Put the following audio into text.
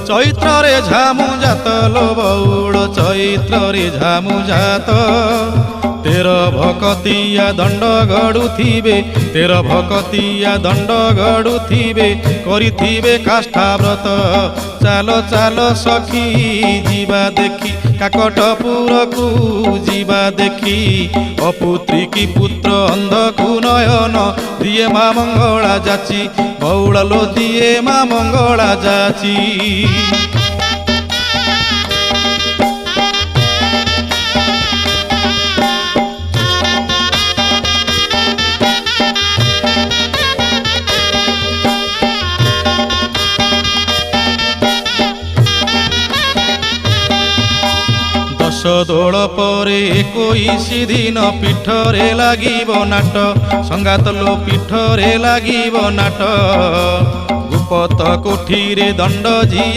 ଚୈତ୍ରରେ ଝାମୁ ଜାତ ଲୋ ବଉଳ ଚୈତ୍ରରେ ଝାମୁ ଜାତ ତେର ଭକତିଆ ଦଣ୍ଡ ଗଡ଼ୁଥିବେ ତେର ଭକତିଆ ଦଣ୍ଡ ଗଡ଼ୁଥିବେ କରିଥିବେ କାଷ୍ଠାବ୍ରତ ଚାଲ ଚାଲ ସଖୀ ଯିବା ଦେଖି କାକଟପୁରକୁ ଯିବା ଦେଖି ଅପୁତ୍ରୀ କି ପୁତ୍ର ଅନ୍ଧକୁ ନୟନ ଦିଏ ମା ମଙ୍ଗଳା ଯାଚି ବଉଳ ଲୋ ଦିଏ ମା ମଙ୍ଗଳା ଯାଚି। ଦୋଳ ପରେ 21 ଦିନ ପୀଠରେ ଲାଗିବ ନାଟ ସଙ୍ଗାତ ଲୋ ପୀଠରେ ଲାଗିବ ନାଟ ଗୁପତ କୋଠିରେ ଦଣ୍ଡ ଝିଅ